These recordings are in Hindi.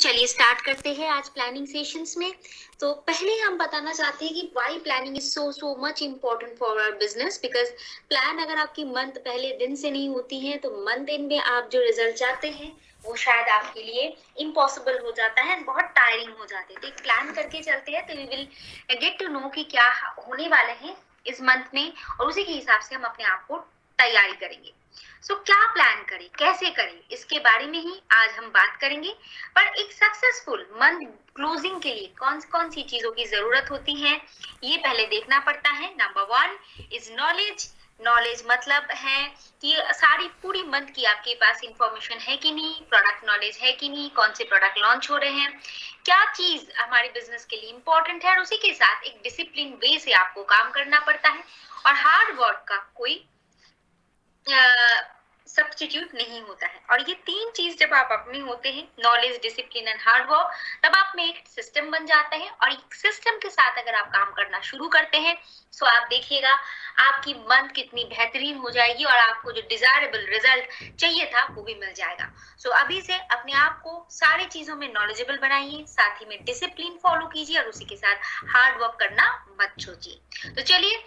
चलिए स्टार्ट करते हैं आज प्लानिंग सेशंस में। तो पहले हम बताना चाहते हैं कि why planning is so much important for our business. Because plan अगर आपकी मंथ पहले दिन से नहीं होती है तो मंथ एंड में आप जो रिजल्ट चाहते हैं वो शायद आपके लिए इम्पॉसिबल हो जाता है, बहुत टायरिंग हो जाते हैं। तो एक प्लान करके चलते हैं तो we will get to know कि क्या होने वाले हैं इस मंथ में, और उसी के हिसाब से हम अपने आप को तैयारी करेंगे। क्या प्लान करें, कैसे करें, इसके बारे में ही आज हम बात करेंगे। पर एक सक्सेसफुल मंथ क्लोजिंग के लिए कौन कौन सी चीजों की जरूरत होती है ये पहले देखना पड़ता है। Number 1 is knowledge. नॉलेज मतलब है कि सारी पूरी मंथ की आपके पास इंफॉर्मेशन है कि नहीं, प्रोडक्ट नॉलेज है कि नहीं, कौन से प्रोडक्ट लॉन्च हो रहे हैं, क्या चीज हमारे बिजनेस के लिए इंपॉर्टेंट है, और उसी के साथ एक डिसिप्लिन वे से आपको काम करना पड़ता है। और हार्ड वर्क का कोई सब्स्टिट्यूट नहीं होता है। और ये तीन चीज जब आप अपने होते हैं, knowledge, discipline and hard work, तब आप में एक सिस्टम बन जाता है। और एक सिस्टम के साथ अगर आप काम करना शुरू करते हैं तो आप देखिएगा आपकी मंथ कितनी बेहतरीन हो जाएगी और आपको जो डिजायरेबल रिजल्ट चाहिए था वो भी मिल जाएगा। अभी से अपने आप को सारी चीजों में नॉलेजेबल बनाइए, साथ ही में डिसिप्लिन फॉलो कीजिए और उसी के साथ हार्ड वर्क करना मत छोड़िए। तो चलिए,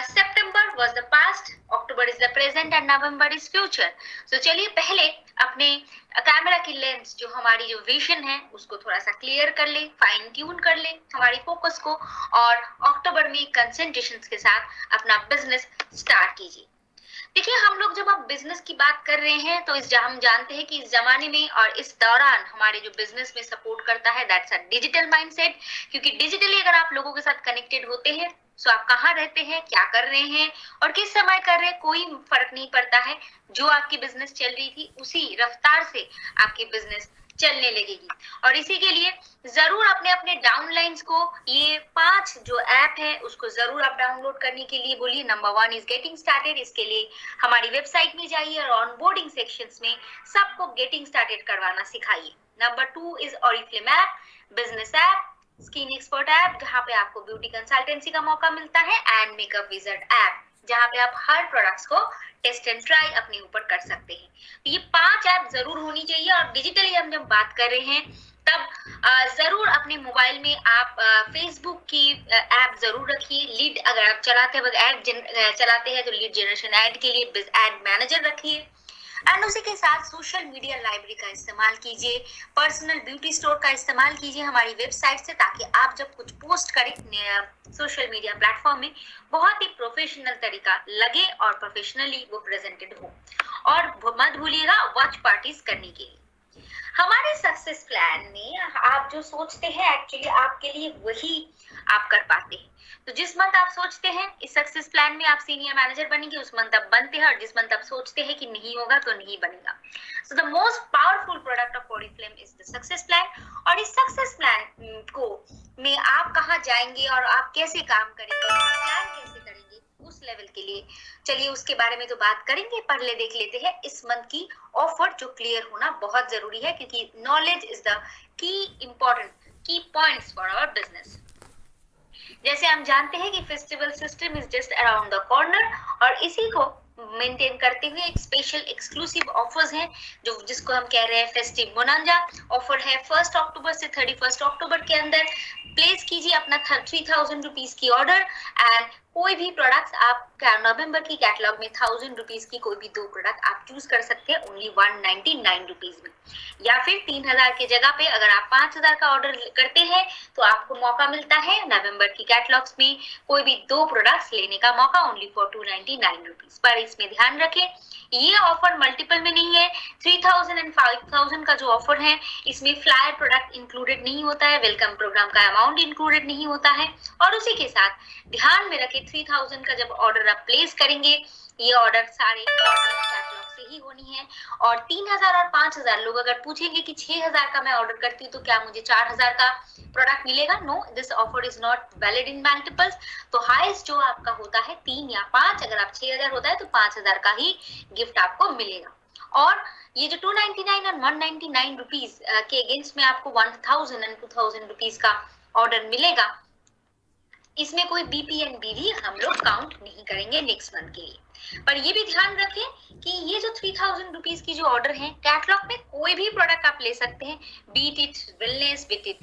September was the past, October is the present and November is future. चलिए पहले अपने कैमरा की लेंस, जो हमारी जो विजन है उसको थोड़ा सा क्लियर कर ले, फाइन ट्यून कर ले हमारी फोकस को, और अक्टूबर में कंसंट्रेशन के साथ अपना बिजनेस स्टार्ट कीजिए। देखिए, हम लोग जब हम बिजनेस की बात कर रहे हैं तो हम जानते हैं कि इस जमाने में और इस दौरान हमारे जो बिजनेस में सपोर्ट करता है दैट्स अ डिजिटल माइंडसेट। क्योंकि डिजिटली अगर आप लोगों के साथ कनेक्टेड होते हैं तो आप कहाँ रहते हैं, क्या कर रहे हैं और किस समय कर रहे हैं, कोई फर्क नहीं पड़ता है। जो आपकी बिजनेस चल रही थी उसी रफ्तार से आपकी बिजनेस चलने लगेगी। और इसी के लिए जरूर अपने अपने डाउनलाइंस को, ये 5 जो ऐप है उसको जरूर आप डाउनलोड करने के लिए बोलिए। Number 1 is getting started. इसके लिए हमारी वेबसाइट में जाइए और ऑनबोर्डिंग सेक्शंस में सबको गेटिंग स्टार्टेड करवाना सिखाइए। Number 2 is Oriflame app, business app, skin expert app जहाँ पे आपको ब्यूटी कंसल्टेंसी का मौका मिलता है, एंड मेकअप विजर्ड ऐप जहाँ पे आप हर प्रोडक्ट्स को टेस्ट एंड ट्राई अपने ऊपर कर सकते हैं। तो ये 5 ऐप जरूर होनी चाहिए। और डिजिटली हम जब बात कर रहे हैं तब जरूर अपने मोबाइल में आप फेसबुक की ऐप जरूर रखिए। लीड अगर आप चलाते वक्त ऐड चलाते हैं तो लीड जनरेशन ऐड के लिए ऐड मैनेजर रखिए। एंड उसी के साथ सोशल मीडिया लाइब्रेरी का इस्तेमाल कीजिए, पर्सनल ब्यूटी स्टोर का इस्तेमाल कीजिए हमारी वेबसाइट से, ताकि आप जब कुछ पोस्ट करें सोशल मीडिया प्लेटफॉर्म में बहुत ही प्रोफेशनल तरीका लगे और प्रोफेशनली वो प्रेजेंटेड हो। और मत भूलिएगा वॉच पार्टीज करने के लिए। हमारे सक्सेस प्लान में आप जो सोचते हैं एक्चुअली आपके लिए वही आप कर पाते हैं। तो जिस मंथ आप सोचते हैं इस सक्सेस प्लान में आप सीनियर मैनेजर बनेंगे, उस मंथ आप बनते हैं, और जिस मंथ आप सोचते हैं कि नहीं होगा तो नहीं बनेगा। So the most powerful product of Oriflame is the success plan. और इस सक्सेस प्लान को में आप कहाँ जाएंगे और आप कैसे काम करेंगे, प्लान कैसे करेंगे उस लेवल के लिए, चलिए उसके बारे में तो बात करेंगे। पहले देख लेते हैं इस मंथ की ऑफर जो क्लियर होना बहुत जरूरी है, क्योंकि knowledge is the key points for our business. जैसे हम जानते हैं कि festival system is just around the corner, और इसी को मेंटेन करते हुए एक स्पेशल एक्सक्लूसिव ऑफर्स हैं जो जिसको हम कह रहे हैं फेस्टिव बोनांजा ऑफर है। 1 अक्टूबर से 31 अक्टूबर के अंदर प्लेस कीजिए अपना 3000 रुपीज की ऑर्डर, एंड कोई भी प्रोडक्ट्स आप नवंबर की कैटलॉग में 1000 रुपीज की कोई भी 2 प्रोडक्ट आप चूज कर सकते हैं ओनली 199 रुपीज में। या फिर 3000 की जगह पे अगर आप 5000 का ऑर्डर करते हैं तो आपको मौका मिलता है नवंबर की कैटलॉग्स में कोई भी 2 प्रोडक्ट्स लेने का मौका ओनली फॉर 299 रुपीज। पर इसमें ध्यान रखें ये ऑफर मल्टीपल में नहीं है। 3000 एंड 5000 का जो ऑफर है इसमें फ्लायर प्रोडक्ट इंक्लूडेड नहीं होता है, वेलकम प्रोग्राम का अमाउंट इंक्लूडेड नहीं होता है। और उसी के साथ ध्यान में रखें 3000 का जब ऑर्डर आप प्लेस करेंगे ये ऑर्डर सारे कैटलॉग से ही होनी है। और 3000 और 5000 लोग अगर पूछेंगे कि 6000 का मैं ऑर्डर करती हूँ तो क्या मुझे 4000 का प्रोडक्ट मिलेगा, no, this offer is not valid in multiples. तो हाईएस्ट जो आपका होता है 3 या 5, अगर आप 6000 होता है तो 5000 का ही गिफ्ट आपको मिलेगा। और ये जो 299 और 199 रुपीज के अगेंस्ट में आपको 1000 एंड 2000 रुपीज का ऑर्डर मिलेगा, इसमें कोई बीपी एंड बीवी हम लोग काउंट नहीं करेंगे नेक्स्ट मंथ के लिए। पर ये भी ध्यान रखें कि ये जो 3000 रुपीज की जो ऑर्डर है, कैटलॉग में कोई भी प्रोडक्ट आप ले सकते हैं, beat it wellness, beat it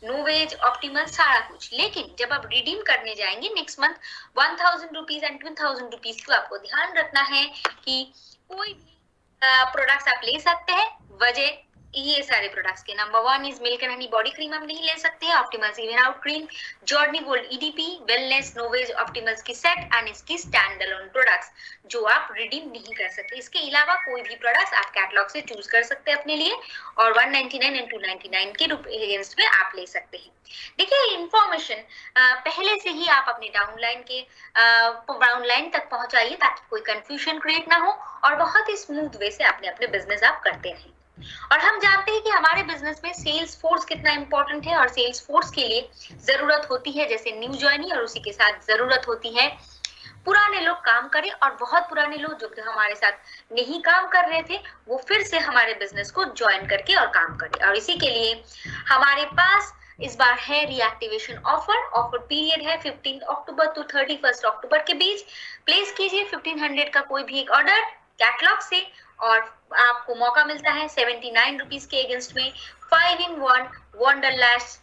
Novage, optimal, सारा कुछ। लेकिन जब आप रिडीम करने जाएंगे next month 1000 rupees and 2000 rupees को आपको ध्यान रखना है कि कोई भी प्रोडक्ट्स आप ले सकते हैं। वजह ये सारे प्रोडक्ट्स के, number 1 is milk and honey body cream हम नहीं ले सकते हैं, Optimals even out cream, journey gold EDP, wellness, Novage, Optimals की सेट एंड इसकी स्टैंड अलोन प्रोडक्ट्स जो आप रिडीम नहीं कर सकते। इसके अलावा कोई भी प्रोडक्ट्स आप कैटलॉग से चूज कर सकते हैं अपने लिए और 199 एंड 299 के अगेंस्ट में आप ले सकते हैं। देखिए इंफॉर्मेशन पहले से ही आप अपने डाउनलाइन तक पहुंचाइए ताकि कोई कंफ्यूजन क्रिएट ना हो और बहुत ही स्मूथ वे से अपने बिजनेस आप करते रहें। और हम जानते हैं कि हमारे बिजनेस में सेल्स फोर्स कितना इंपॉर्टेंट है और सेल्स फोर्स के लिए जरूरत होती है जैसे न्यू ज्वाइनी, और उसी के साथ जरूरत होती है पुराने लोग काम करें और बहुत पुराने लोग जो हमारे साथ नहीं काम कर रहे थे वो फिर से हमारे बिजनेस को ज्वाइन करके और काम करें। और इसी के लिए हमारे पास इस बार है रिएक्टिवेशन ऑफर पीरियड है 15 अक्टूबर टू 31 अक्टूबर के बीच। प्लेस कीजिए 1500 का कोई भी एक ऑर्डर कैटलॉग से और आपको मौका मिलता है 79 रुपीज के अगेंस्ट में 5-in-1 वंडरलैश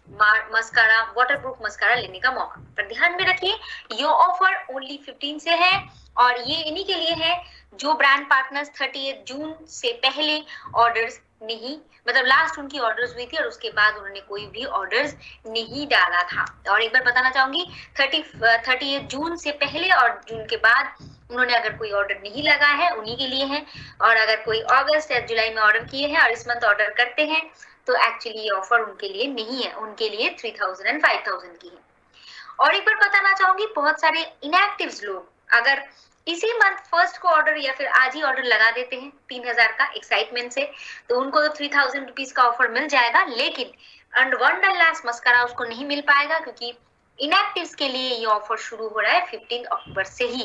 मस्कारा, वाटरप्रूफ मस्कारा लेने का मौका। पर ध्यान में रखिए ये ऑफर ओनली 15 से है और ये इन्हीं के लिए है जो ब्रांड पार्टनर्स 30 जून से पहले ऑर्डर्स नहीं, मतलब लास्ट उनकी ऑर्डर्स हुई थी और उसके बाद उन्होंने कोई भी ऑर्डर्स नहीं डाला था। और एक बार बताना चाहूंगी 30 जून से पहले और जून के बाद उन्होंने अगर कोई ऑर्डर नहीं लगा है उन्हीं के लिए है, और अगर कोई अगस्त या जुलाई में ऑर्डर किए हैं और इस मंथ ऑर्डर करते हैं तो एक्चुअली ये ऑफर उनके लिए नहीं है, उनके लिए 3000 एंड 5000 की है। और एक बार बताना चाहूंगी बहुत सारे इनएक्टिव्स लोग अगर इसी मंथ फर्स्ट को ऑर्डर या फिर आज ही ऑर्डर लगा देते हैं 3000 का एक्साइटमेंट से तो उनको तो 3000 रुपीज का ऑफर मिल जाएगा, लेकिन वंडरलैश मस्कारा उसको नहीं मिल पाएगा क्योंकि इनएक्टिव्स के लिए ये ऑफर शुरू हो रहा है 15 अक्टूबर से ही।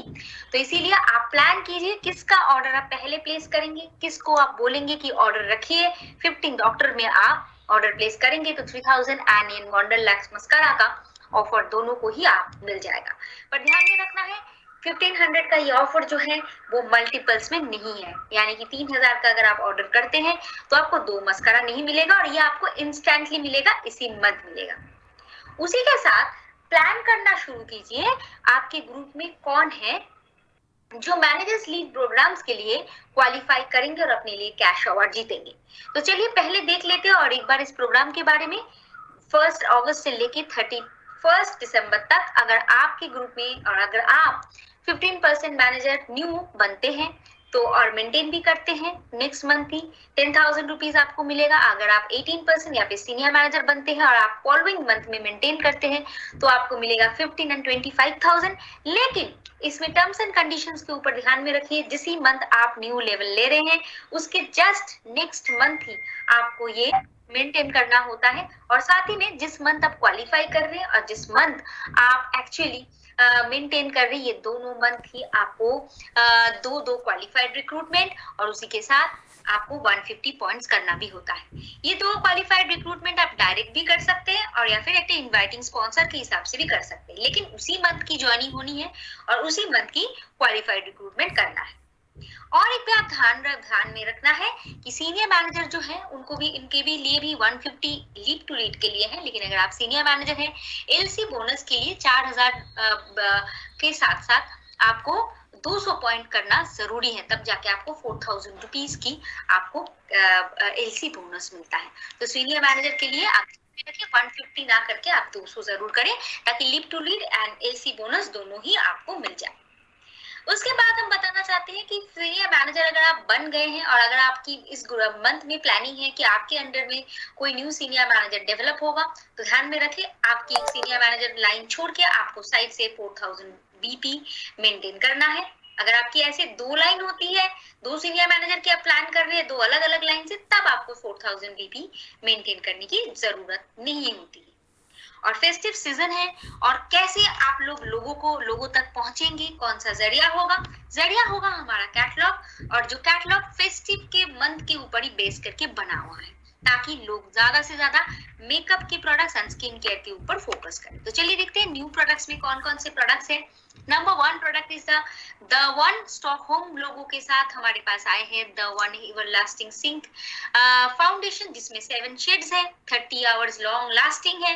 तो इसीलिए आप प्लान कीजिए किसका ऑर्डर आप पहले प्लेस करेंगे, किसको आप बोलेंगे कि ऑर्डर रखिए 15 अक्टूबर में आप ऑर्डर प्लेस करेंगे तो 3000 एंड इन वंडरलैश मस्कारा का ऑफर दोनों को ही आप मिल जाएगा। पर ध्यान में रखना है 1500 का ये ऑफर जो है वो मल्टीपल्स में नहीं है, यानी कि 3000 का अगर आप ऑर्डर करते हैं तो आपको 2 मस्कारा नहीं मिलेगा और ये आपको इंस्टेंटली मिलेगा, इसी मंथ मिलेगा। उसी के साथ प्लान करना शुरू कीजिए आपके ग्रुप में कौन है जो मैनेजर्स लीड प्रोग्राम्स के लिए क्वालिफाई करेंगे और अपने लिए कैश अवार्ड जीतेंगे। तो चलिए पहले देख लेते हैं और एक बार इस प्रोग्राम के बारे में। 1 अगस्त से लेके 31 दिसंबर तक अगर आपके ग्रुप में और अगर आप 15% मैनेजर न्यू बनते हैं तो और मेंटेन भी करते हैं नेक्स्ट मंथ ही 10,000 रुपीज आपको मिलेगा। अगर आप 18% या फिर सीनियर मैनेजर बनते हैं और आप फॉलोइंग मंथ में मेंटेन करते हैं तो आपको मिलेगा 15 एंड 25,000। लेकिन इसमें टर्म्स एंड कंडीशंस के ऊपर ध्यान में रखिए, जिसी मंथ आप न्यू लेवल ले रहे हैं उसके जस्ट नेक्स्ट मंथ ही आपको ये मेंटेन करना होता है और साथ ही में जिस मंथ आप क्वालिफाई कर रहे हैं और जिस मंथ आप एक्चुअली मेंटेन कर रही है दोनों मंथ ही आपको दो क्वालिफाइड रिक्रूटमेंट और उसी के साथ आपको 150 पॉइंट्स करना भी होता है। ये 2 क्वालिफाइड रिक्रूटमेंट आप डायरेक्ट भी कर सकते हैं और या फिर एक इनवाइटिंग स्पॉन्सर के हिसाब से भी कर सकते हैं, लेकिन उसी मंथ की ज्वाइनिंग होनी है और उसी मंथ की क्वालिफाइड रिक्रूटमेंट करना है। और एक बात ध्यान में रखना है कि सीनियर मैनेजर जो है उनको भी इनके भी लिए भी 150 लीड टू लीड के लिए है, लेकिन अगर आप सीनियर मैनेजर हैं एलसी बोनस के लिए 4000 के साथ साथ आपको 200 पॉइंट करना जरूरी है, तब जाके आपको 4000 रुपीज की आपको एलसी बोनस मिलता है। तो सीनियर मैनेजर के लिए आप 150 ना करके आप 200 जरूर करें ताकि lead to lead and LC bonus दोनों ही आपको मिल जाए। उसके बाद हम बताना चाहते हैं कि सीनियर मैनेजर अगर आप बन गए हैं और अगर आपकी इस मंथ में प्लानिंग है कि आपके अंडर में कोई न्यू सीनियर मैनेजर डेवलप होगा तो ध्यान में रखिए आपकी एक सीनियर मैनेजर लाइन छोड़ के आपको साइड से 4000 बीपी मेंटेन करना है। अगर आपकी ऐसे 2 लाइन होती है, 2 सीनियर मैनेजर की आप प्लान कर रहे हैं 2 अलग अलग लाइन से, तब आपको 4000 बीपी मेंटेन करने की जरूरत नहीं होती है। और फेस्टिव सीजन है और कैसे आप लोगों तक पहुंचेंगे, कौन सा जरिया होगा हमारा कैटलॉग, और जो कैटलॉग फेस्टिव के मंथ के ऊपर ही बेस करके बना हुआ है ताकि लोग ज्यादा से ज्यादा मेकअप के प्रोडक्ट्स एंड स्किन केयर के ऊपर फोकस करें। तो चलिए देखते हैं न्यू प्रोडक्ट्स में कौन कौन से प्रोडक्ट्स हैं number 1 product is the one Stockholm logo के साथ हमारे पास आए हैं the one everlasting sync foundation, जिसमें 7 शेड्स है, 30 आवर्स लॉन्ग लास्टिंग है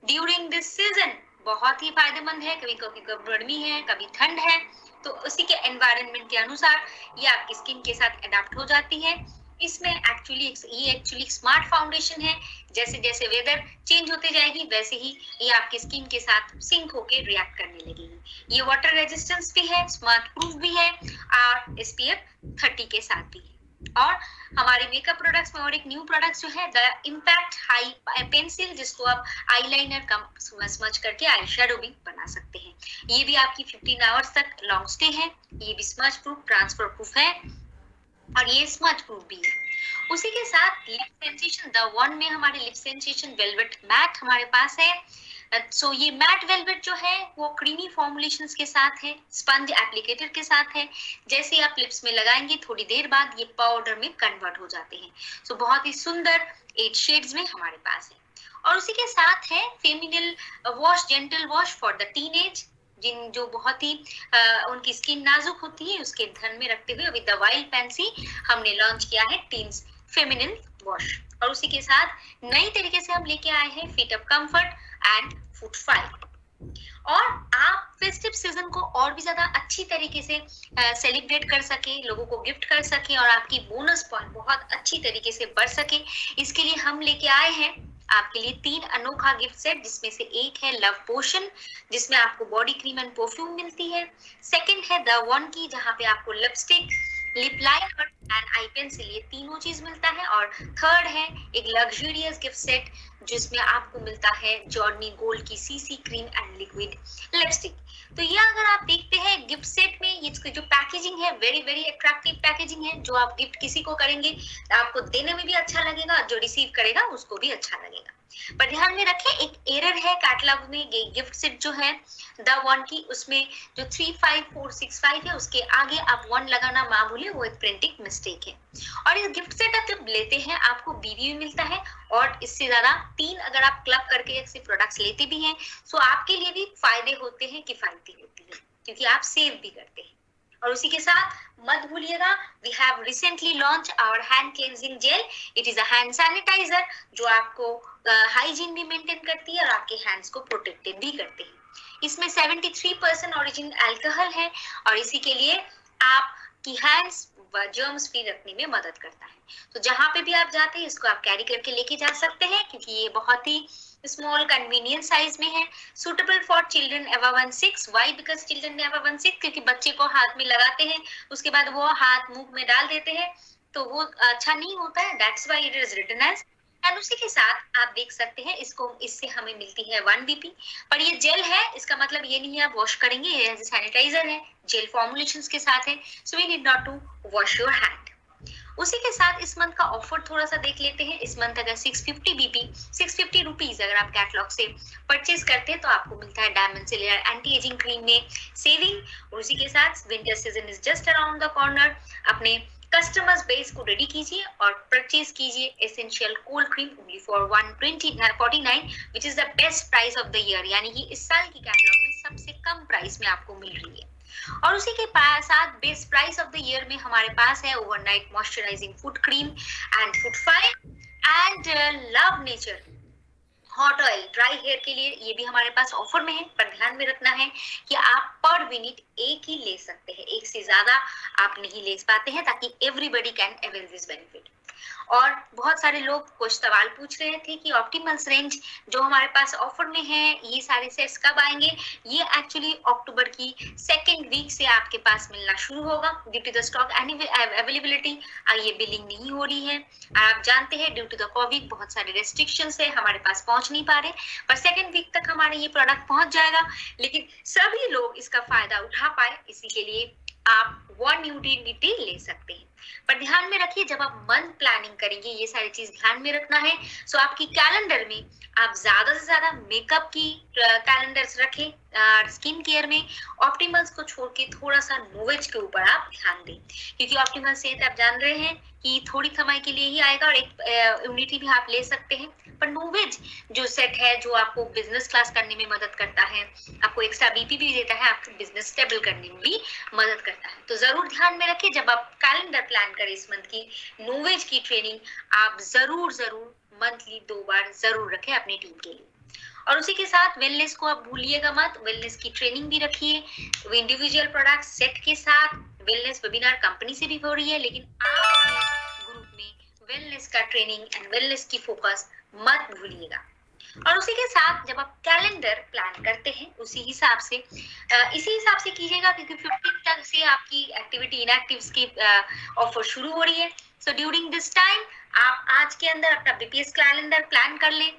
ड्यूरिंग दिस सीजन। बहुत ही फायदेमंद है, कभी कभी गर्मी है, कभी ठंड है, तो उसी के एनवायरनमेंट के अनुसार ये आपकी स्किन के साथ अडाप्ट हो जाती है। इसमें एक्चुअली स्मार्ट फाउंडेशन है, जैसे जैसे वेदर चेंज होते जाएगी वैसे ही ये आपकी स्किन के साथ सिंक होके रिएक्ट करने लगेगी। ये वाटर रेजिस्टेंस भी है, स्मर्थ प्रूफ भी है और SPF 30 के साथ भी है। और हमारे मेकअप प्रोडक्ट्स में और एक न्यू प्रोडक्ट जो है द इम्पैक्ट हाई पेंसिल, जिसको आप आईलाइनर कम स्मच करके आई शेडो भी बना सकते हैं। ये भी आपकी 15 आवर्स तक लॉन्ग स्टे है, ये भी स्मच प्रूफ ट्रांसफर प्रूफ है और ये स्मच प्रूफ भी है। उसी के साथ लिप सेंसेशन द वन में हमारे लिप सेंसेशन वेलवेट मैट हमारे पास है। सो ये मैट वेलवेट जो है वो क्रीमी फॉर्मुलेशंस के साथ है, स्पंज एप्लीकेटर के साथ है। जैसे आप लिप्स में लगाएंगे थोड़ी देर बाद ये पाउडर में कन्वर्ट हो जाते हैं। सो बहुत ही सुंदर 8 शेड्स में हमारे पास है। और उसी के साथ है feminine wash, gentle wash for the teenage, जिन जो बहुत ही उनकी स्किन नाजुक होती है, उसके ध्यान में रखते हुए विद द वाइल्ड फैंसी हमने लॉन्च किया है टीन्स फेमिनिन वॉश। और उसी के साथ नई तरीके से हम लेके आए हैं fit up comfort and foot file. और आप फेस्टिव सीजन को और भी ज्यादा अच्छी तरीके से सेलिब्रेट कर सके, लोगों को गिफ्ट कर सके और आपकी बोनस पॉइंट बहुत अच्छी तरीके से बढ़ सके, इसके लिए हम लेके आए हैं आपके लिए 3 अनोखा गिफ्ट सेट, जिसमें से एक है लव पोशन, जिसमें आपको बॉडी क्रीम एंड परफ्यूम मिलती है। सेकंड है द वन की, जहाँ पे आपको lipstick, lip liner and I pencil, ये तीनों चीज मिलता है। और थर्ड है एक लग्जरियस गिफ्ट सेट, जिसमें आपको मिलता है जॉर्नी गोल्ड की CC cream and liquid lipstick. तो ये अगर आप देखते हैं गिफ्ट सेट में, ये जो पैकेजिंग है वेरी वेरी अट्रैक्टिव पैकेजिंग है, जो आप गिफ्ट किसी को करेंगे आपको देने में भी अच्छा लगेगा, जो रिसीव करेगा उसको भी अच्छा लगेगा। पर ध्यान में रखें एक एरर है कैटलॉग में, ये गिफ्ट सेट जो है द वन की, उसमें जो 35465 है उसके आगे आप 1 लगाना ना भूले, वो एक प्रिंटिंग मिस्टेक है। और इस गिफ्ट सेट आप जब लेते हैं आपको BB भी मिलता है, और इससे ज्यादा 3 अगर आप क्लब करके ऐसे प्रोडक्ट्स लेते भी हैं तो आपके लिए भी फायदे होते हैं, किफायती होती है, क्योंकि आप सेव भी करते हैं। और उसी के साथ मत भूलिएगा we have recently launch our hand cleansing gel. It is a hand sanitiser जो आपको हाइजीन भी मेंटेन करती है और आपके हैंड्स को प्रोटेक्टेड भी करते हैं। इसमें 73% ओरिजिनल अल्कोहल है और इसी के लिए आपकी हैंड्स जर्म्स फ्री रखने में मदद करता है। तो जहां पे भी आप जाते हैं इसको आप कैरी करके लेके जा सकते हैं, क्योंकि ये बहुत ही स्मॉल कन्वीनियंट साइज में है, suitable for children above 1/6। Why? Because children above 1/6, क्योंकि बच्चे को हाथ में लगाते हैं उसके बाद वो हाथ मुंह में डाल देते हैं तो वो अच्छा नहीं होता है, that's why it is written as. And उसी के साथ आप देख सकते हैं इसको, इससे हमें मिलती है 1 BP। पर ये जेल है, इसका मतलब ये नहीं है आप वॉश करेंगे, ये सैनिटाइजर है, जेल फॉर्मुलेशंस के साथ है, so we need not to wash your hand. उसी के साथ इस मंथ का ऑफर थोड़ा सा देख लेते हैं। इस मंथ अगर 650 BP 650 रुपीज अगर आप कैटलॉग से परचेज करते हैं तो आपको मिलता है डायमंड से लेयर एंटी एजिंग क्रीम में सेविंग। और उसी के साथ winter season is just around the corner, अपने कस्टमर्स बेस को रेडी कीजिए और परचेज कीजिए essential cold cream only for 149 which is the best price of the year, यानी कि इस साल की कैटलॉग में सबसे कम प्राइस में आपको मिल रही है। और उसी के साथ best price of the year में हमारे पास है overnight moisturising foot cream and foot file and love nature hot oil dry hair के लिए, ये भी हमारे पास ऑफर में है। पर ध्यान में रखना है कि आप पर यूनिट एक ही ले सकते हैं, एक से ज्यादा आप नहीं ले पाते हैं, ताकि everybody can avail this benefit. और बहुत सारे लोग कुछ सवाल पूछ रहे थे कि ऑप्टिमल्स रेंज जो हमारे पास ऑफर में है ये सारे सेट्स कब आएंगे। ये एक्चुअली अक्टूबर की 2nd वीक से आपके पास मिलना शुरू होगा। Due to the stock availability ये बिलिंग नहीं हो रही है। आप जानते हैं ड्यू टू द कोविड बहुत सारे रेस्ट्रिक्शंस है, हमारे पास पहुंच नहीं पा रहे, पर 2nd वीक तक हमारे ये प्रोडक्ट पहुंच जाएगा। लेकिन सभी लोग इसका फायदा उठा पाए, इसी के लिए आप 1 यूनिट ले सकते हैं। पर ध्यान में रखिए जब आप मंथ प्लानिंग करेंगे ये सारी चीज ध्यान में रखना है। सो आपकी कैलेंडर में आप ज्यादा से ज्यादा मेकअप की कैलेंडर्स रखें, स्किन केयर में ऑप्टिमल्स को छोड़ के थोड़ा सा नोवेज के ऊपर आप ध्यान दें, क्योंकि ऑप्टिमल सेहत आप जान रहे हैं कि थोड़ी समय के लिए ही आएगा और एक इम्यूनिटी भी आप ले सकते हैं। पर नोवेज जो सेट है जो आपको बिजनेस क्लास करने में मदद करता है, आपको एक्स्ट्रा बीपी भी देता है, आपको बिजनेस स्टेबल करने में भी मदद करता है। तो जरूर ध्यान में रखिए जब आप कैलेंडर प्लान करें इस मंथ की नोवेज की ट्रेनिंग आप जरूर मंथली 2 बार जरूर रखें अपनी टीम के लिए। और उसी के साथ वेलनेस को आप भूलिएगा मत, वेलनेस की ट्रेनिंग भी रखिए। इंडिविजुअल प्रोडक्ट सेट के साथ वेलनेस वेबिनार कंपनी से भी हो रही है, लेकिन आप ग्रुप में वेलनेस का ट्रेनिंग एंड वेलनेस की फोकस मत भूलिएगा। और उसी के साथ जब आप कैलेंडर प्लान करते हैं उसी हिसाब से इसी हिसाब से कीजिएगा, क्योंकि 15 तक से आपकी एक्टिविटी इनएक्टिव्स की ऑफर शुरू हो रही है। सो ड्यूरिंग दिस टाइम आप आज के अंदर अपना बीपीएस कैलेंडर प्लान कर लें,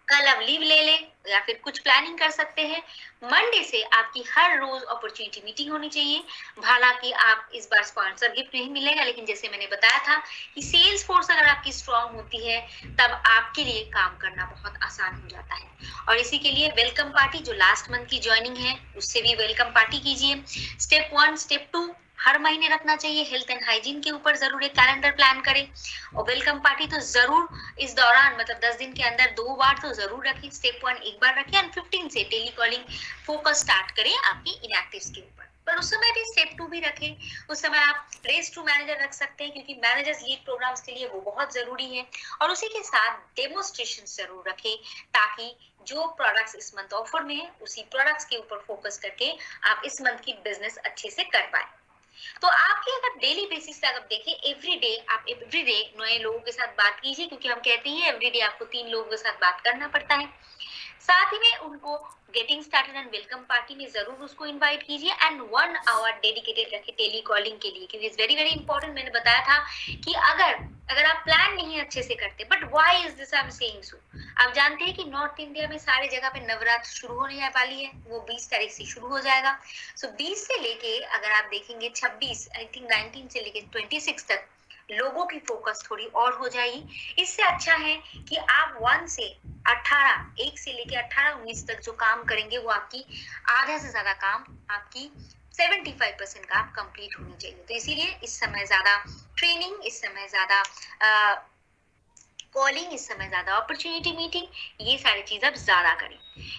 कल आप लीव ले लें या फिर कुछ प्लानिंग कर सकते हैं। मंडे से आपकी हर रोज अपॉर्चुनिटी मीटिंग होनी चाहिए। हालांकि आप इस बार स्पॉन्सर गिफ्ट नहीं मिलेगा, लेकिन जैसे मैंने बताया था कि सेल्स फोर्स अगर आपकी स्ट्रांग होती है तब आपके लिए काम करना बहुत आसान हो जाता है। और इसी के लिए वेलकम पार्टी जो लास्ट मंथ की ज्वाइनिंग है उससे भी वेलकम पार्टी कीजिए। स्टेप 1 स्टेप 2 हर महीने रखना चाहिए। हेल्थ एंड हाइजीन के ऊपर जरूर एक कैलेंडर प्लान करें और वेलकम पार्टी तो जरूर इस दौरान मतलब 10 दिन के अंदर 2 बार तो जरूर रखें। स्टेप 1 एक बार रखें एंड 15 से टेली कॉलिंग फोकस स्टार्ट करें आपकी इनएक्टिव्स के ऊपर। पर उस समय भी स्टेप 2 भी रखें। उस समय आप रेस टू मैनेजर रख सकते हैं, क्योंकि मैनेजर्स लीड प्रोग्राम्स के लिए वो बहुत जरूरी है। और उसी के साथ डेमोस्ट्रेशन जरूर रखें, ताकि जो प्रोडक्ट्स इस मंथ ऑफर में है उसी प्रोडक्ट्स के ऊपर फोकस करके आप इस मंथ की बिजनेस अच्छे से कर पाए। तो आपकी अगर डेली बेसिस पे अगर देखें आप एवरीडे नए लोगों के साथ बात कीजिए, क्योंकि हम कहते हैं एवरीडे आपको 3 लोगों के साथ बात करना पड़ता है। साथ ही में उनको getting started and welcome party में जरूर उसको इनवाइट कीजिए एंड 1 आवर डेडिकेटेड रखें टेली कॉलिंग के लिए, क्योंकि इट्स वेरी वेरी इंपॉर्टेंट। मैंने बताया था कि अगर आप प्लान नहीं अच्छे से करते, but why is this I am saying so, आप जानते हैं कि नॉर्थ इंडिया में सारी जगह पे नवरात्र शुरू होने वाली है, वो 20 तारीख से शुरू हो जाएगा। सो 20 से लेके अगर आप देखेंगे 26 आई थिंक 19 से लेके 26 तक लोगों की फोकस थोड़ी और हो जाएगी। इससे अच्छा है कि आप 1 से 18 1 से लेके 18-19 तक जो काम करेंगे वो आपकी आधा से ज्यादा काम आपकी 75% काम कंप्लीट होनी चाहिए। तो इसीलिए इस समय ज्यादा ट्रेनिंग, इस समय ज्यादा कॉलिंग, इस समय ज्यादा अपॉर्चुनिटी मीटिंग, ये सारी चीज आप ज्यादा करें।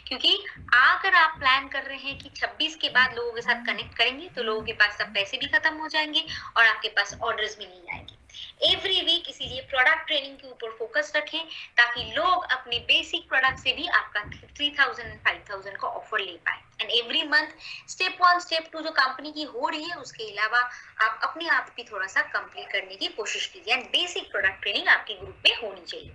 क्योंकि अगर आप प्लान कर रहे हैं कि 26 के बाद लोगों के साथ कनेक्ट करेंगे तो लोगों के पास सब पैसे भी खत्म हो जाएंगे और आपके पास ऑर्डर्स भी नहीं आएंगे। एवरी वीक इसीलिए प्रोडक्ट ट्रेनिंग के ऊपर फोकस रखें, ताकि लोग अपने बेसिक प्रोडक्ट से भी आपका 3000 एंड 5000 का ऑफर ले पाए। And every month step 1 step 2 जो कंपनी की हो रही है उसके अलावा आप अपने आप भी थोड़ा सा कंप्लीट करने की कोशिश कीजिए एंड बेसिक प्रोडक्ट ट्रेनिंग आपके ग्रुप में होनी चाहिए।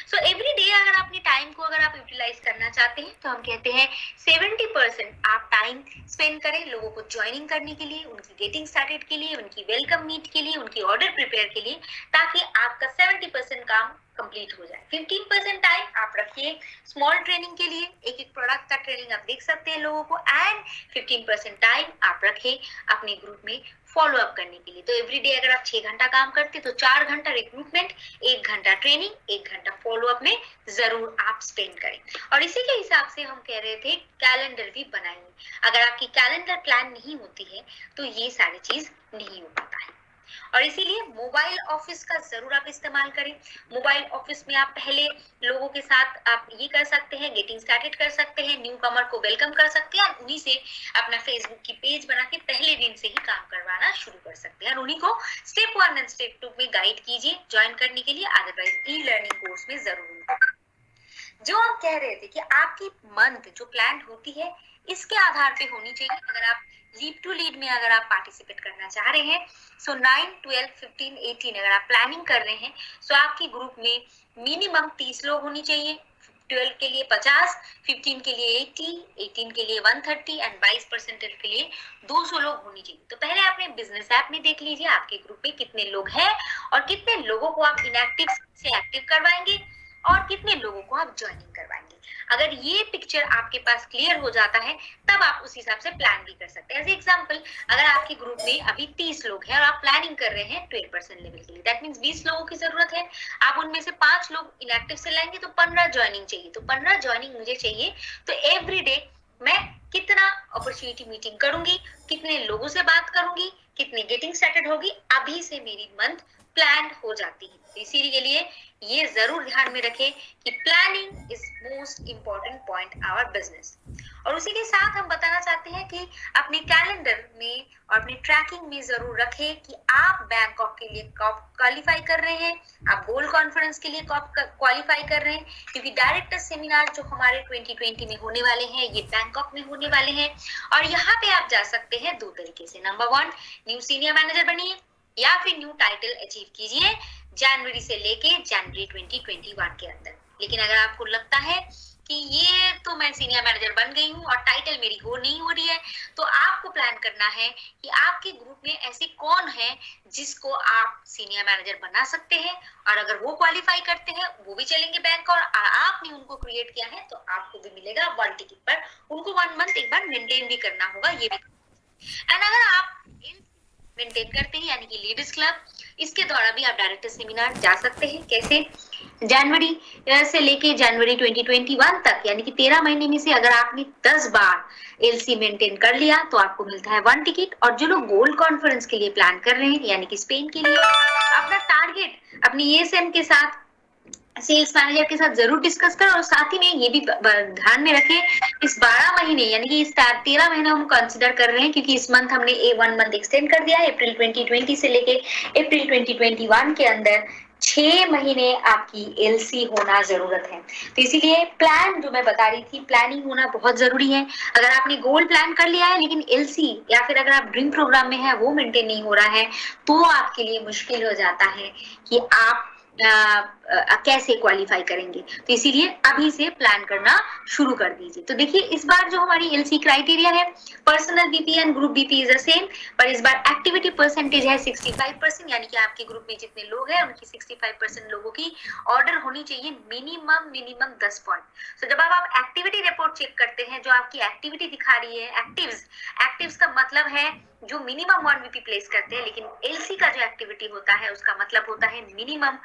सो एवरी डे अगर अपने टाइम को अगर आप यूटिलाइज करना चाहते हैं तो हम कहते हैं 70% आप टाइम स्पेंड करें लोगों को ज्वाइनिंग करने के लिए, उनकी गेटिंग स्टार्टेड के लिए, उनकी वेलकम मीट के लिए, उनकी ऑर्डर प्रिपेयर के लिए, ताकि आपका 70% काम कंप्लीट हो जाए। 15% टाइम आप रखिए स्मॉल ट्रेनिंग के लिए, एक एक प्रोडक्ट का ट्रेनिंग आप देख सकते हैं लोगों को, एंड 15% टाइम आप रखें अपने ग्रुप में फॉलो अप करने के लिए। तो एवरीडे अगर आप 6 घंटा काम करते तो 4 घंटा रिक्रूटमेंट, 1 घंटा ट्रेनिंग, 1 घंटा फॉलो अप में जरूर आप स्पेंड करें। और इसी के हिसाब से हम कह रहे थे कैलेंडर भी बनाइए। अगर आपकी कैलेंडर प्लान नहीं होती है तो ये सारी चीज नहीं हो पाता है। और इसीलिए मोबाइल ऑफिस का जरूर आप इस्तेमाल करें। मोबाइल ऑफिस में आप पहले लोगों के साथ आप ये कर सकते हैं, गेटिंग स्टार्टेड कर सकते हैं, न्यू कमर को वेलकम कर सकते हैं, उन्हीं से अपना फेसबुक की पेज बना के पहले दिन से ही काम करवाना शुरू कर सकते हैं और उन्हीं को स्टेप 1 एंड स्टेप 2 में गाइड कीजिए ज्वाइन करने के लिए। अदरवाइज ई लर्निंग कोर्स में जरूर जो हम कह रहे थे कि आपकी मंथ जो प्लान होती है इसके आधार पे होनी चाहिए। अगर आप लीड टू लीड में अगर आप पार्टिसिपेट करना चाह रहे हैं सो 9, 12, 15, 18 अगर आप प्लानिंग कर रहे हैं सो आपके ग्रुप में मिनिमम 30 लोग होनी चाहिए। 12 के लिए 50, 15 के लिए 80, 18 के लिए 130 एंड 22% के लिए 200 लोग होनी चाहिए। तो पहले आपने बिजनेस ऐप में देख लीजिए आपके ग्रुप में कितने लोग हैं और कितने लोगों को आप इनएक्टिव से एक्टिव करवाएंगे और कितने लोगों को आप ज्वाइनिंग करवाएंगे। अगर ये पिक्चर आपके पास क्लियर हो जाता है तब आप उस हिसाब से प्लान भी कर सकते हैं। एज एग्जाम्पल, अगर आपके ग्रुप में अभी 30 लोग हैं और आप प्लानिंग कर रहे हैं 12% लेवल के लिए, दैट मीन्स 20 लोगों की जरूरत है। आप उनमें से 5 लोग इनएक्टिव से लाएंगे तो 15 ज्वाइनिंग चाहिए, तो 15 ज्वाइनिंग मुझे चाहिए। तो एवरी डे मैं कितना अपॉर्चुनिटी मीटिंग करूंगी, कितने लोगों से बात करूंगी, कितनी गेटिंग स्टार्टेड होगी, अभी से मेरी मंथ प्लान हो जाती है। तो इसी के लिए ये जरूर ध्यान में रखें कि planning is most important point our business. और उसी के साथ हम बताना चाहते हैं कि अपने कैलेंडर में और अपने ट्रैकिंग में जरूर रखें कि आप बैंकॉक के लिए क्वालिफाई कर रहे हैं, आप गोल्ड कॉन्फ्रेंस के लिए क्वालिफाई कर रहे हैं, क्योंकि डायरेक्टर सेमिनार जो हमारे 2020 में होने वाले हैं ये बैंकॉक में होने वाले हैं। और यहाँ पे आप जा सकते हैं 2 तरीके से। नंबर 1, न्यू सीनियर मैनेजर बनिए या फिर न्यू टाइटल अचीव कीजिए जनवरी से लेके जनवरी 2021 के अंदर। लेकिन अगर आपको लगता है कि ये तो मैं सीनियर मैनेजर बन गई हूँ और टाइटल मेरी नहीं हो रही है, तो आपको प्लान करना है कि आपके ग्रुप में ऐसे कौन है जिसको आप सीनियर मैनेजर बना सकते हैं, और अगर वो क्वालिफाई करते हैं वो भी चलेंगे बैंक, और आपने उनको क्रिएट किया है तो आपको भी मिलेगा 1 टिकट पर। उनको 1 मंथ एक बार मेंटेन भी करना होगा ये भी। एंड अगर आप मेंटेन करते हैं यानी कि लीडर्स क्लब, इसके द्वारा भी आप डायरेक्टर सेमिनार जा सकते हैं। कैसे? जनवरी से लेके जनवरी 2021 तक, यानी कि 13 महीने में से अगर आपने 10 बार एलसी मेंटेन कर लिया तो आपको मिलता है 1 टिकट। और जो लोग गोल्ड कॉन्फ्रेंस के लिए प्लान कर रहे हैं यानी कि स्पेन के लिए, अपना टारगेट अपनी एएसएम के साथ, सेल्स मैनेजर के साथ जरूर डिस्कस करें। और साथ ही में ये भी ध्यान में रखें इस 12 महीने यानी कि इस 13 महीने हम कंसिडर कर रहे हैं, क्योंकि इस मंथ हमने 1 मंथ एक्सटेंड कर दिया है अप्रैल 2020 से लेके अप्रैल 2021 के अंदर 6 महीने आपकी एलसी होना जरूरत है। तो इसीलिए प्लान जो मैं बता रही थी, प्लानिंग होना बहुत जरूरी है। अगर आपने गोल प्लान कर लिया है लेकिन एलसी या फिर अगर आप ड्रीम प्रोग्राम में है वो मेंटेन नहीं हो रहा है तो आपके लिए मुश्किल हो जाता है कि आप कैसे क्वालिफाई करेंगे। तो इसीलिए अभी से प्लान करना शुरू कर दीजिए। तो देखिए इस बार जो हमारी एलसी क्राइटेरिया है, personal BP and group BP is the same, पर इस बार एक्टिविटी परसेंटेज है 65%, यानी कि आपके ग्रुप में जितने लोग हैं उनकी 65% लोगों की ऑर्डर होनी चाहिए मिनिमम 10 पॉइंट। तो जब आप एक्टिविटी रिपोर्ट चेक करते हैं, जो आपकी एक्टिविटी दिखा रही है एक्टिव्स का मतलब है जो मिनिमम 1 बीपी प्लेस करते हैं, लेकिन एलसी का जो एक्टिविटी होता है उसका मतलब होता है मिनिमम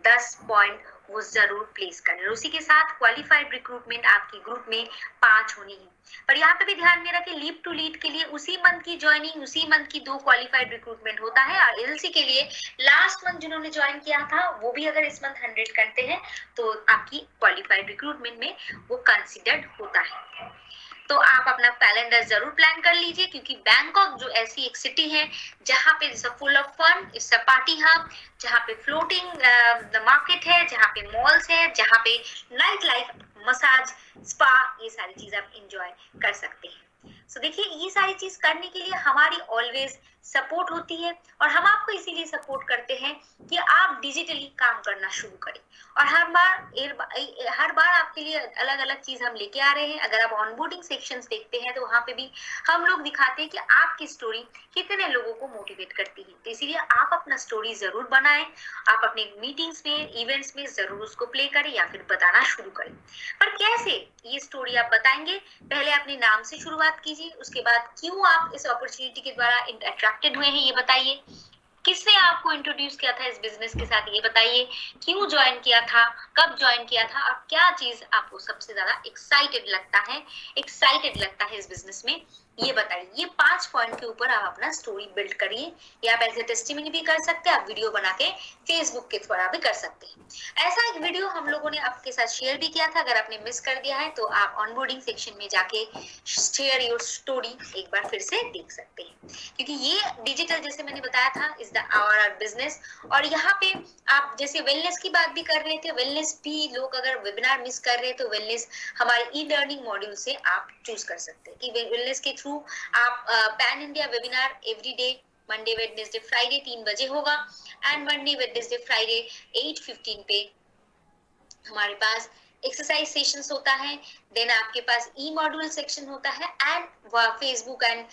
10 पॉइंट वो जरूर प्लेस करना है। उसी के साथ क्वालिफाइड रिक्रूटमेंट आपकी ग्रुप में 5 होनी है। पर यहाँ पे भी ध्यान में रखें, लीप टू लीड के लिए उसी मंथ की ज्वाइनिंग, उसी मंथ की 2 क्वालिफाइड रिक्रूटमेंट होता है। और एलसी के लिए लास्ट मंथ जिन्होंने ज्वाइन किया था वो भी अगर इस मंथ 100 करते हैं तो आपकी क्वालिफाइड रिक्रूटमेंट में वो कंसिडर्ड होता है। तो आप अपना कैलेंडर जरूर प्लान कर लीजिए, क्योंकि बैंकॉक जो ऐसी एक सिटी है जहाँ पे it's full of fun, it's a party hub, जहाँ पे फ्लोटिंग द मार्केट है, जहाँ पे मॉल्स है, जहाँ पे नाइट लाइफ, मसाज, स्पा, ये सारी चीज आप एंजॉय कर सकते हैं। सो देखिए ये सारी चीज करने के लिए हमारी ऑलवेज सपोर्ट होती है, और हम आपको इसीलिए सपोर्ट करते हैं कि आप डिजिटली काम करना शुरू करें। और हर बार आपके लिए अलग अलग चीज हम लेके आ रहे हैं। अगर आप ऑनबोर्डिंग सेक्शंस देखते हैं तो वहां पे भी हम लोग दिखाते हैं कि आपकी स्टोरी कितने लोगों को मोटिवेट करती है। तो इसीलिए आप अपना स्टोरी जरूर बनाएं, आप अपने मीटिंग्स में, इवेंट्स में जरूर उसको प्ले करें या फिर बताना शुरू करें। पर कैसे ये स्टोरी आप बताएंगे? पहले अपने नाम से शुरुआत कीजिए, उसके बाद क्यों आप इस अपॉर्चुनिटी के द्वारा अट्रैक्टेड हुए हैं ये बताइए, किसने आपको इंट्रोड्यूस किया था इस बिजनेस के साथ ये बताइए, क्यों ज्वाइन किया था, कब ज्वाइन किया था, और क्या चीज आपको सबसे ज्यादा एक्साइटेड लगता है इस बिजनेस में, ये बताइए। ये 5 पॉइंट के ऊपर आप अपना स्टोरी बिल्ड करिए, या आप एज ए टेस्टिमनी भी कर सकते हैं, आप वीडियो बना के फेसबुक के द्वारा भी कर सकते हैं। ऐसा एक वीडियो हम लोगों ने आपके साथ शेयर भी किया था, अगर आपने मिस कर दिया है तो आप ऑनबोर्डिंग सेक्शन में जाके शेयर योर स्टोरी एक बार फिर से देख सकते हैं, क्योंकि ये डिजिटल जैसे मैंने बताया था इज द आवर बिजनेस। और यहाँ पे आप जैसे वेलनेस की बात भी कर रहे थे, वेलनेस भी लोग अगर वेबिनार मिस कर रहे हैं तो वेलनेस हमारे ई लर्निंग मॉड्यूल से आप चूज कर सकते हैं कि वेलनेस के थ्रू आप pan India webinar every day Monday Wednesday Friday 3 बजे होगा, एंड मंडे वेडनेसडे फ्राइडे 8:15 पे हमारे पास एक्सरसाइज सेशंस होता है। देन आपके पास ई मॉड्यूल सेक्शन होता है, एंड फेसबुक एंड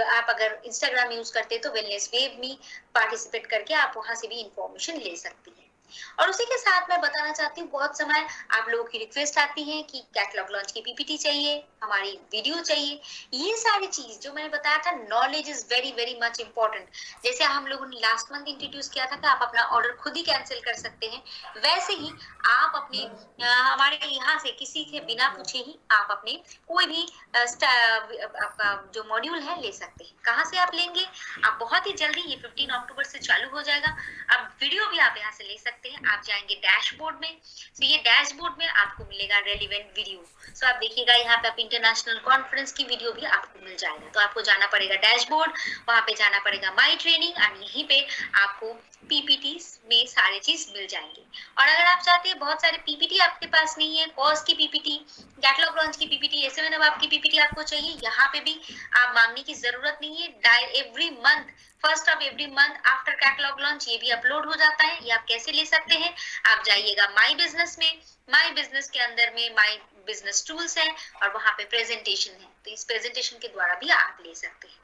आप अगर इंस्टाग्राम यूज करते हैं तो वेलनेस वेव में पार्टिसिपेट करके आप वहां से भी इंफॉर्मेशन ले सकती हैं। और उसी के साथ मैं बताना चाहती हूँ, बहुत समय आप लोगों की रिक्वेस्ट आती है कि कैटलॉग लॉन्च की पीपीटी चाहिए, हमारी वीडियो चाहिए। ये सारी चीज जो मैंने बताया था, knowledge is very very much important. जैसे हम लोगों ने लास्ट मंथ इंट्रोड्यूस किया था कि आप अपना ऑर्डर खुद ही कैंसिल कर सकते हैं, वैसे ही आप अपने हमारे यहाँ से किसी के बिना पूछे ही आप अपने कोई भी आपका जो मॉड्यूल है ले सकते हैं। कहाँ से आप लेंगे? आप बहुत ही जल्दी, ये 15 अक्टूबर से चालू हो जाएगा। अब वीडियो भी आप यहाँ से ले सकते हैं। आप जाएंगे डैशबोर्ड में, तो ये डैशबोर्ड में आपको मिलेगा रेलिवेंट वीडियो। सो आप देखिएगा यहाँ पे आप इंटरनेशनल कॉन्फ्रेंस की वीडियो भी आपको मिल जाएगा। तो आपको जाना पड़ेगा डैशबोर्ड, वहां पे जाना पड़ेगा माई ट्रेनिंग, और यहीं पे आपको पीपीटी में सारे चीज मिल जाएंगे। और अगर आप चाहते हैं बहुत सारे पीपीटी आपके पास नहीं है, कॉस्ट की पीपीटी, कैटलॉग लॉन्च की पीपीटी, ऐसे में आपकी पीपीटी आपको चाहिए, यहाँ पे भी आप मांगने की जरूरत नहीं है। Every month, first of every month after catalogue launch ये भी अपलोड हो जाता है। ये आप कैसे ले सकते हैं? आप जाइएगा माई बिजनेस में, माई बिजनेस के अंदर में माई बिजनेस टूल्स है और वहां पे प्रेजेंटेशन है, तो इस प्रेजेंटेशन के द्वारा भी आप ले सकते हैं।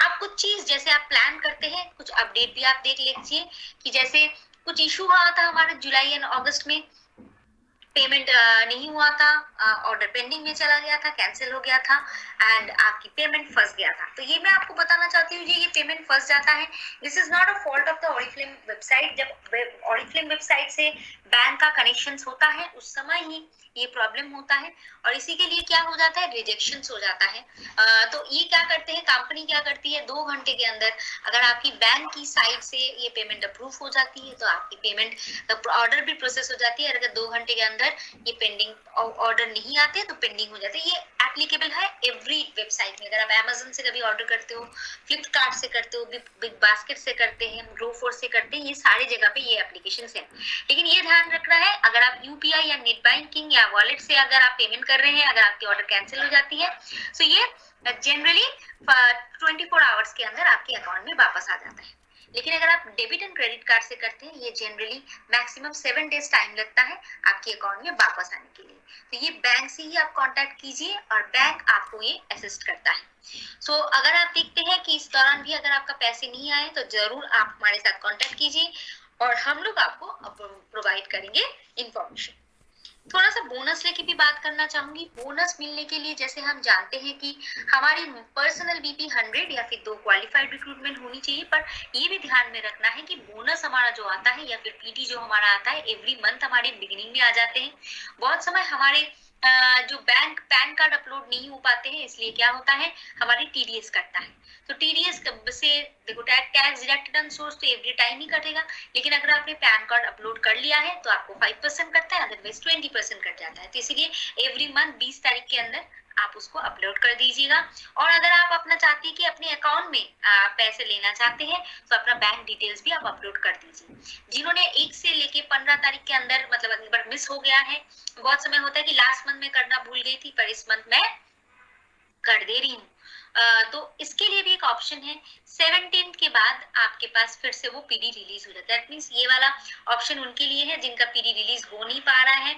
आप कुछ चीज जैसे आप प्लान करते हैं, कुछ अपडेट भी आप देख लीजिए कि जैसे कुछ इशू हुआ था हमारे जुलाई एंड अगस्त में, पेमेंट नहीं हुआ था, ऑर्डर पेंडिंग में चला गया था, कैंसिल हो गया था एंड आपकी पेमेंट फंस गया था। तो ये मैं आपको बताना चाहती हूँ, ये पेमेंट फंस जाता है, this is not a fault of the Oriflame website. जब ऑरिफ्लेम वेबसाइट से बैंक का कनेक्शन होता है उस समय ही ये प्रॉब्लम होता है, और इसी के लिए क्या हो जाता है, रिजेक्शन हो जाता है। तो ये क्या करते हैं, कंपनी क्या करती है, 2 घंटे के अंदर अगर आपकी बैंक की साइड से ये पेमेंट अप्रूव हो जाती है तो आपकी पेमेंट ऑर्डर भी प्रोसेस हो जाती है। अगर 2 घंटे के अंदर ये पेंडिंग ऑर्डर नहीं आते तो पेंडिंग हो जाते हैं। ये एप्लीकेबल है एवरी वेबसाइट में। अगर आप अमेजन से कभी ऑर्डर करते हो, फ्लिपकार्ट से करते हो, बिग बास्केट से करते हैं, ग्रोफोर से करते हैं, ये सारी जगह पे ये एप्लीकेशन है। लेकिन ये ध्यान रखना है, अगर आप यूपीआई या नेट बैंकिंग या वॉलेट से अगर आप पेमेंट कर रहे हैं, अगर आपकी ऑर्डर कैंसिल हो जाती है तो ये जनरली 24 आवर्स के अंदर आपके अकाउंट में वापस आ जाता है। लेकिन अगर आप डेबिट एंड क्रेडिट कार्ड से करते हैं, ये जनरली मैक्सिमम 7 डेज टाइम लगता है आपके अकाउंट में वापस आने के लिए। तो ये बैंक से ही आप कांटेक्ट कीजिए और बैंक आपको ये असिस्ट करता है। सो अगर आप देखते हैं कि इस दौरान भी अगर आपका पैसे नहीं आए तो जरूर आप हमारे साथ कांटेक्ट कीजिए और हम लोग आपको प्रोवाइड करेंगे इंफॉर्मेशन। थोड़ा सा बोनस लेके भी बात करना चाहूंगी। बोनस मिलने के लिए जैसे हम जानते हैं कि हमारी पर्सनल बीपी 100 या फिर 2 क्वालिफाइड रिक्रूटमेंट होनी चाहिए, पर ये भी ध्यान में रखना है कि बोनस हमारा जो आता है या फिर पीटी जो हमारा आता है एवरी मंथ हमारे बिगिनिंग में आ जाते हैं। बहुत समय हमारे जो बैंक पैन कार्ड अपलोड नहीं हो पाते हैं, इसलिए क्या होता है, हमारी टीडीएस कटता है। तो टीडीएस से देखो, टैक्स डिडक्टेड ऑन सोर्स तो एवरी टाइम ही कटेगा, लेकिन अगर आपने पैन कार्ड अपलोड कर लिया है तो आपको 5% कटता है, अदरवाइज 20% कट जाता है। तो इसीलिए एवरी मंथ 20 तारीख के अंदर आप उसको अपलोड कर दीजिएगा। और अगर आप अपना चाहते हैं कि अपने अकाउंट में पैसे लेना चाहते हैं तो अपना बैंक डिटेल्स भी आप अपलोड कर दीजिए। जिन्होंने 1 से लेके 15 तारीख के अंदर, मतलब एक बार मिस हो गया है, बहुत समय होता है कि लास्ट मंथ में करना भूल गई थी पर इस मंथ में कर दे रही हूँ, तो इसके लिए भी एक ऑप्शन है। 17 के बाद आपके पास फिर से वो पीडी रिलीज हो जाता है। दैट मींस ये वाला ऑप्शन उनके लिए है जिनका पीडी रिलीज हो नहीं पा रहा है,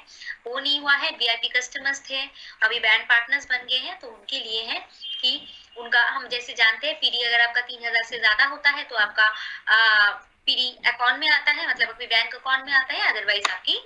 वो नहीं हुआ है, वीआईपी कस्टमर्स थे, अभी बैंड पार्टनर्स बन गए हैं, तो उनके लिए है कि उनका, हम जैसे जानते हैं पीडी अगर आपका 3000 से ज्यादा होता है तो आपका पीडी अकाउंट में आता है, मतलब अपने बैंक अकाउंट में आता है, अदरवाइज आपकी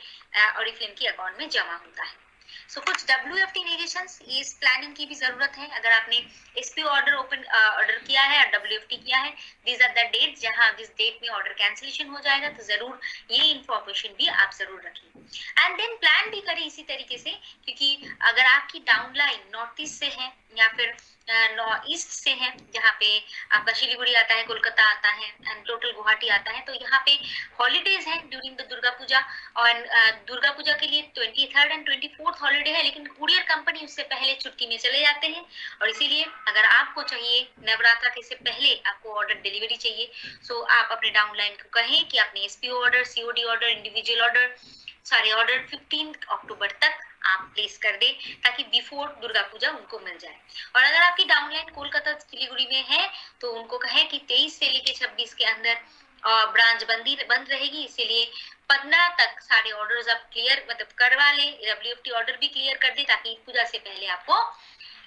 ऑरिफ्लेम की अकाउंट में जमा होता है। सो कुछ WFT नेगेशंस, इस प्लानिंग की भी जरूरत है। अगर आपने SPO ऑर्डर किया है और WFT किया है, दीज आर द डेट्स जहां जिस डेट में ऑर्डर कैंसिलेशन हो जाएगा, तो जरूर ये इंफॉर्मेशन भी आप जरूर रखिए एंड देन प्लान भी करें इसी तरीके से, क्योंकि अगर आपकी डाउनलाइन नॉर्थ ईस्ट से है या फिर नॉर्थ ईस्ट से है, जहाँ पे आपका शिलीगुड़ी आता है, कोलकाता आता है एंड टोटल गुवाहाटी आता है, तो यहाँ पे हॉलीडेज है ड्यूरिंग द दुर्गा पूजा। और दुर्गा पूजा के लिए 23rd एंड 24th हॉलीडे है, लेकिन कुरियर कंपनी उससे पहले छुट्टी में चले जाते हैं, और इसीलिए अगर आपको चाहिए नवरात्रा के से पहले आपको ऑर्डर डिलीवरी चाहिए, सो आप अपने डाउनलाइन को कहें कि अपने SPO order, COD order, individual order, सारे ऑर्डर 15 अक्टूबर तक आप प्लेस कर दे ताकि बिफोर दुर्गा पूजा उनको मिल जाए। और अगर आपकी डाउनलाइन कोलकाता सिलीगुड़ी में है तो उनको कहें कि 23 से लेके 26 के अंदर ब्रांच बंद रहेगी, इसीलिए 15 तक सारे ऑर्डर्स आप क्लियर मतलब करवा लें, WFT ऑर्डर भी क्लियर कर दे ताकि पूजा से पहले आपको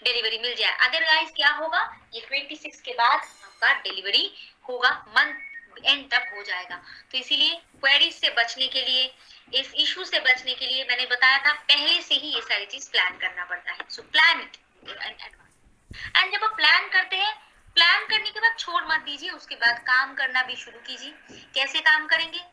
डिलीवरी मिल जाए। अदरवाइज क्या होगा, ये 26 के बाद आपका डिलीवरी होगा मंथ एंड तब हो जाएगा। तो इसीलिए क्वेरीज से बचने के लिए, इस इशू से बचने के लिए मैंने बताया था पहले से ही ये सारी चीज प्लान करना पड़ता है। So plan it in advance. And जब आप प्लान करते हैं, प्लान करने के बाद छोड़ मत दीजिए, उसके बाद काम करना भी शुरू कीजिए। कैसे काम करेंगे?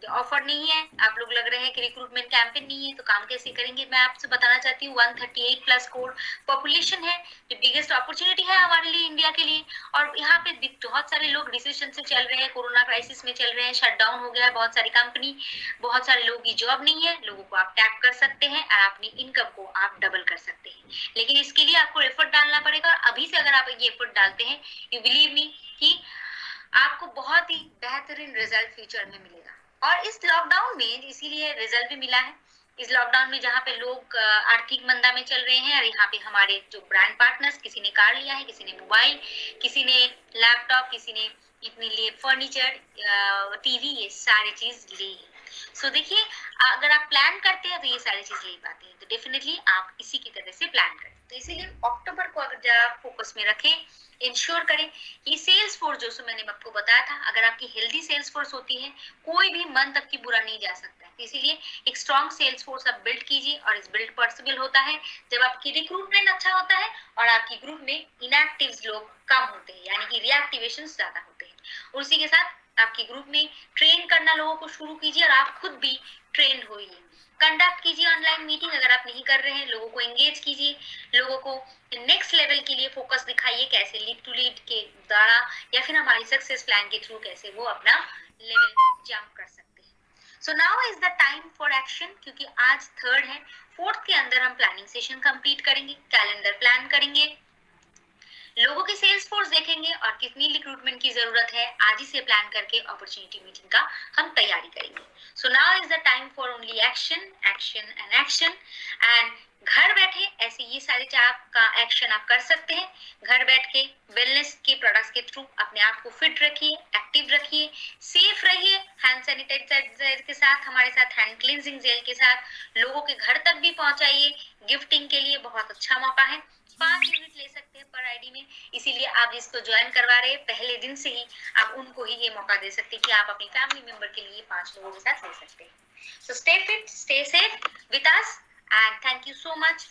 ऑफर नहीं है, आप लोग लग रहे हैं कि रिक्रूटमेंट कैंपेन नहीं है, तो काम कैसे करेंगे? मैं आपसे बताना चाहती हूँ 138 प्लस करोड़ पॉपुलेशन है, जो बिगेस्ट अपॉर्चुनिटी है हमारे लिए, इंडिया के लिए। और यहाँ पे बहुत सारे लोग रिसेशन से चल रहे हैं, कोरोना क्राइसिस में चल रहे हैं, शटडाउन हो गया है बहुत सारी कंपनी, बहुत सारे लोगों की जॉब नहीं है, लोगों को आप टैप कर सकते हैं और अपनी इनकम को आप डबल कर सकते हैं। लेकिन इसके लिए आपको एफर्ट डालना पड़ेगा, और अभी से अगर आप ये एफर्ट डालते हैं, यू बिलीव मी कि आपको बहुत ही बेहतरीन रिजल्ट फ्यूचर में मिलेगा। और इस लॉकडाउन में इसीलिए रिजल्ट भी मिला है। इस लॉकडाउन में जहाँ पे लोग आर्थिक मंदा में चल रहे हैं, और यहाँ पे हमारे जो ब्रांड पार्टनर्स, किसी ने कार लिया है, किसी ने मोबाइल, किसी ने लैपटॉप, किसी ने अपने लिए फर्नीचर, टीवी, ये सारी चीज ली है। सो देखिए, अगर आप प्लान करते हैं तो ये सारी चीज ले पाते हैं। तो डेफिनेटली आप इसी की तरह से प्लान करें। तो इसीलिए अक्टूबर को अगर आप फोकस में रखें, इंश्योर करें कि सेल्स फोर्स, जो मैंने आपको बताया था, अगर आपकी हेल्दी सेल्स फोर्स होती है, कोई भी मन तक की बुरा नहीं जा सकता है। इसीलिए एक स्ट्रॉन्ग सेल्स फोर्स आप बिल्ड कीजिए, और इस बिल्ड पॉसिबल होता है जब आपकी रिक्रूटमेंट अच्छा होता है और आपकी ग्रुप में इनएक्टिव लोग कम होते हैं, यानी कि रिएक्टिवेशन ज्यादा होते हैं। उसी के साथ आपके ग्रुप में ट्रेन करना लोगों को शुरू कीजिए, और आप खुद भी ट्रेंड होइए। कंडक्ट कीजिए ऑनलाइन मीटिंग, अगर आप नहीं कर रहे हैं, लोगों को एंगेज कीजिए, लोगों को नेक्स्ट लेवल के लिए फोकस दिखाइए, कैसे लीड टू लीड के द्वारा या फिर हमारी सक्सेस प्लान के थ्रू कैसे वो अपना लेवल जंप कर सकते हैं। So now is the time for action, क्योंकि आज 3rd है, 4th के अंदर हम प्लानिंग सेशन कंप्लीट करेंगे, कैलेंडर प्लान करेंगे, लोगों की सेल्स फोर्स देखेंगे और कितनी रिक्रूटमेंट की जरूरत है, आज ही से प्लान करके अपॉर्चुनिटी मीटिंग का हम तैयारी करेंगे। So now is the time for only action, action and action. And घर बैठे ऐसे ये सारे का एक्शन आप कर सकते हैं। घर बैठ के वेलनेस के प्रोडक्ट्स के थ्रू अपने आप को फिट रखिए, एक्टिव रखिए, सेफ रहिए, हैंड सैनिटाइजर के साथ, हमारे साथ हैंड क्लींजिंग जेल के साथ लोगों के घर तक भी पहुंचाइए। गिफ्टिंग के लिए बहुत अच्छा मौका है, 5 यूनिट ले सकते हैं पर आईडी में। इसीलिए आप जिसको ज्वाइन करवा रहे हैं, पहले दिन से ही आप उनको ही ये मौका दे सकते हैं कि आप अपनी फैमिली मेंबर के लिए 5 लोगों के साथ ले सकते हैं। So stay fit, stay safe with us, and thank you so much.